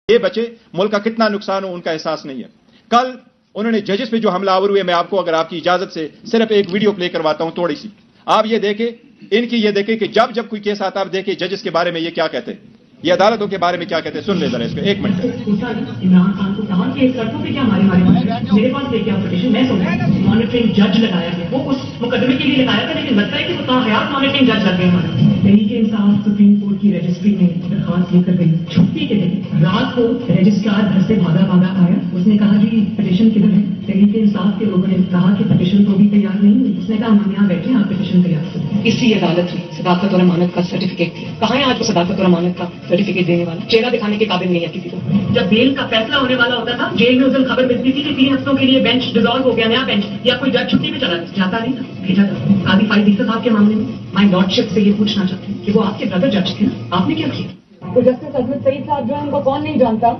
یہ بچے ملک کا کتنا نقصان ہو ان کا احساس نہیں ہے. کل انہوں نے ججز پہ جو حملہ آور ہوئے، میں آپ کو اگر آپ کی اجازت سے صرف ایک ویڈیو پلے کرواتا ہوں تھوڑی سی. آپ یہ دیکھیں ان کی، یہ دیکھیں کہ جب کوئی کیس آتا آپ دیکھیں ججز کے بارے میں یہ کیا کہتے ہیں، یہ عدالتوں کے بارے میں کیا کہتے ہیں. سن لیں ذرا اس کو ایک منٹ. عمران خان کو کہا کہ سڑکوں پہ کیا میرے پاس لے کے آپ پٹیشن میں سنا مانیٹرنگ جج لگایا گیا، وہ اس مقدمے کے لیے لگایا تھا، لیکن لگتا ہے کہ وہ تاحیات مانیٹرنگ جج لگ گئے ہمارے. تحریک انصاف سپریم کورٹ کی رجسٹری میں درخواست لے کر گئی. چھٹی کے دن رات کو رجسٹرار گھر سے بھاگا آیا. اس نے کہا جی پٹیشن کدھر ہے؟ تحریک انصاف کے لوگوں نے کہا کہ پٹیشن تو بھی تیار نہیں ہوئی. اس نے کہا ہم یہاں بیٹھے آپ پٹیشن تیار کریں. اسی عدالت میں صداقت اور امانت کا سرٹیفکیٹ دیا. کہاں ہے آج وہ صداقت اور امانت کا سرٹیفکیٹ دینے والا؟ چہرہ دکھانے کے قابل نہیں ہے کسی کو. جب بیل کا فیصلہ ہونے والا ہوتا تھا جیل میں اس دن خبر ملتی تھی کہ 3 ہفتوں کے لیے بینچ ڈیزالو ہو گیا، نیا بینچ، یا کوئی جج چھٹی پہ چلا جاتا نہیں تھا، بھیجا تھا. قاضی فائد عیسیٰ صاحب کے معاملے میں میں لارڈ شپ سے یہ پوچھنا چاہتی ہوں کہ وہ آپ کے برادر جج تھے، آپ نے کیا کیا؟ تو جسٹس عظمت سعید صاحب جو ہے ان کو کون نہیں جانتا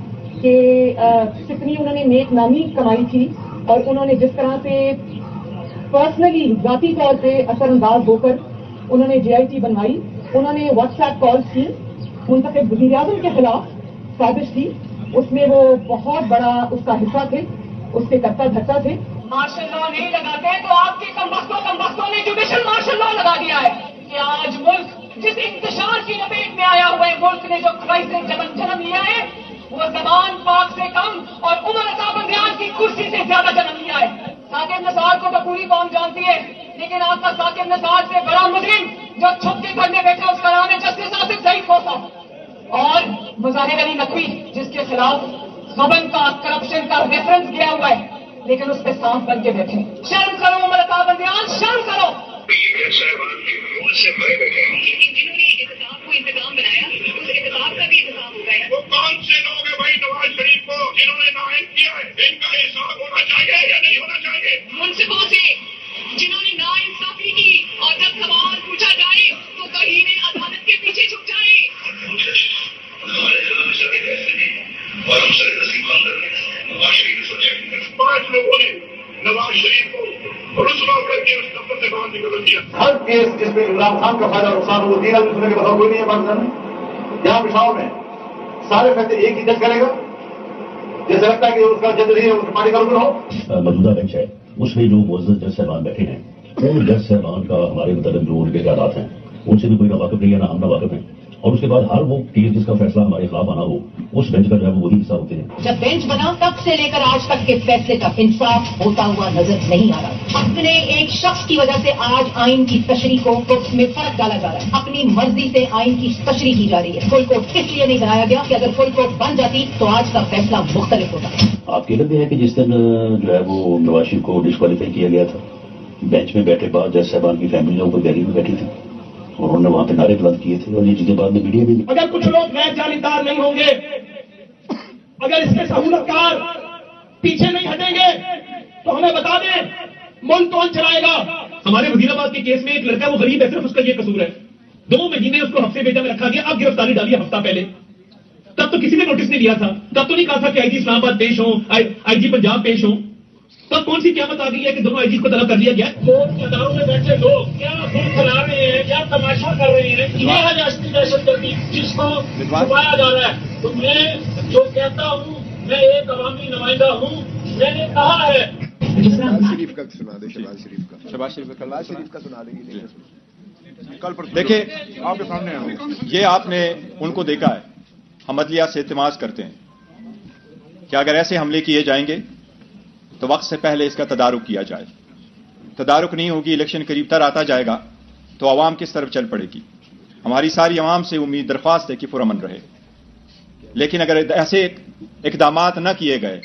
کہ کتنی انہوں نے نیک نامی کمائی تھی، اور انہوں نے جس طرح سے پرسنلی ذاتی طور پہ اثر انداز ہو کر انہوں نے JIT بنوائی. انہوں نے واٹس ایپ کالز کی منتخب وزیر اعظم کے خلاف سازش کی، اس میں وہ بہت بڑا اس کا حصہ تھے، اس کے کرتا دھرتا تھے. مارشل لا نہیں لگاتے تو آپ کے کمبختوں نے جوڈیشل مارشل لا لگا دیا ہے کہ آج ملک جس انتشار کی لپیٹ میں آیا ہوا ہے، ملک نے جو کرائسس جنم لیا ہے وہ زمان پاک سے کم اور عمر عطا بندیان کی کرسی سے زیادہ جنم لیا ہے. ثاقب نثار کو تو پوری قوم جانتی ہے، لیکن آپ کا ثاقب نثار سے بڑا مجرم جو چھپ کے گھر میں بیٹھا اس کا نام ہے جسٹس آصف ضعیف ہوتا، اور مظاہر علی نقوی جس کے خلاف غبن کا کرپشن کا ریفرنس گیا ہوا ہے، لیکن اس پہ سانپ بن کے بیٹھے. شرم کرو عمر عطا بندیان، شرم کرو. جنہوں نے احتساب کو انتظام بنایا اس احتساب کا بھی انتظام ہو گیا. وہ کون سے لوگ ہیں بھائی نواز شریف کو جنہوں نے نائب کیا ہے؟ ان کا حساب ہونا چاہیے یا نہیں ہونا چاہیے؟ منصفوں سے جنہوں نے ناانصافی کی، اور جب سوال پوچھا جائے تو کہیں نے عدالت کے پیچھے چھپ جائے. اور ہم سر نواز شریف سوچے 5 لوگوں نے نواز شریف کو رسوا کر کے اس دفتر سے باہر نکل دیا. ہر کیس جس میں عمران خان کا فائدہ نقصان ہو، 3 آدمی سننے کے بتاؤ کوئی نہیں ہے پاکستان میں. یہاں پشاور میں سارے فیصلے ایک ہی جج کرے گا، جیسے لگتا ہے کہ اس کا جج نہیں ہے اس پارٹی کا رکن ہو. موجودہ بینچ ہے اس میں جو معزز جج صاحبان بیٹھے ہیں، وہ جج صاحبان کا ہمارے متعلق جو ان کے خیالات ہیں ان سے بھی کوئی نہ واقف نہیں ہے نہ ہم نہ واقف ہیں. اور اس کے بعد ہر وہ کیس جس کا فیصلہ ہمارے خلاف آنا ہو اس بینچ کا جو ہے وہ وہی حصہ ہوتے ہیں. جب بینچ بنا تب سے لے کر آج تک کے فیصلے کا انصاف ہوتا ہوا نظر نہیں آ رہا. اپنے ایک شخص کی وجہ سے آج آئین کی تشریح کو کوٹس میں فرق ڈالا جا رہا ہے. اپنی مرضی سے آئین کی تشریح کی جا رہی ہے. فل کورٹ اس لیے نہیں بنایا گیا کہ اگر فل کورٹ بن جاتی تو آج کا فیصلہ مختلف ہوتا. آپ کی علم بھی ہے کہ جس دن جو ہے وہ نواز شریف کو ڈسکوالیفائی کیا گیا تھا، بینچ میں بیٹھے بعد جج صاحبان کی فیملی لوگوں کو گیلری میں بیٹھی تھی اور انہوں نے وہاں پہ نعرے بلند کیے تھے، اور یہ چیزیں بعد میں میڈیا میں. اگر کچھ لوگ غیر جانبدار نہیں ہوں گے، اگر اس کے سہولت کار پیچھے نہیں ہٹیں گے تو ہمیں بتا دیں ملک کون چلائے گا. ہمارے وزیر آباد کے کیس میں ایک لڑکا وہ غریب ہے، صرف اس کا یہ قصور ہے. 2 مہینے اس کو حفظے بیٹا میں رکھا گیا، اب گرفتاری ڈالی ہے ہفتہ پہلے. تب تو کسی نے نوٹس نہیں دیا تھا، تب تو نہیں کہا تھا کہ IG اسلام آباد پیش ہوں، IG پنجاب پیش ہوں. تب کون سی قیامت آ گئی ہے کہ دونوں IG کو طلب کر لیا گیا. اداروں میں بیٹھے لوگ کیا خون کھلا رہے ہیں، کیا تماشا کر رہے ہیں، یہ ہے ریاستی دہشت گردی جس کو چھپایا جا رہا ہے. تو میں جو کہتا ہوں، میں ایک عوامی نمائندہ ہوں، میں نے کہا ہے. شہباز شریف کا سنا دیں. دیکھیں آپ کے سامنے یہ آپ نے ان کو دیکھا ہے، ہم عدلیہ سے التماس کرتے ہیں کہ اگر ایسے حملے کیے جائیں گے تو وقت سے پہلے اس کا تدارک کیا جائے. تدارک نہیں ہوگی، الیکشن قریب تر آتا جائے گا تو عوام کس طرف چل پڑے گی. ہماری ساری عوام سے امید درخواست ہے کہ پرامن رہے، لیکن اگر ایسے اقدامات نہ کیے گئے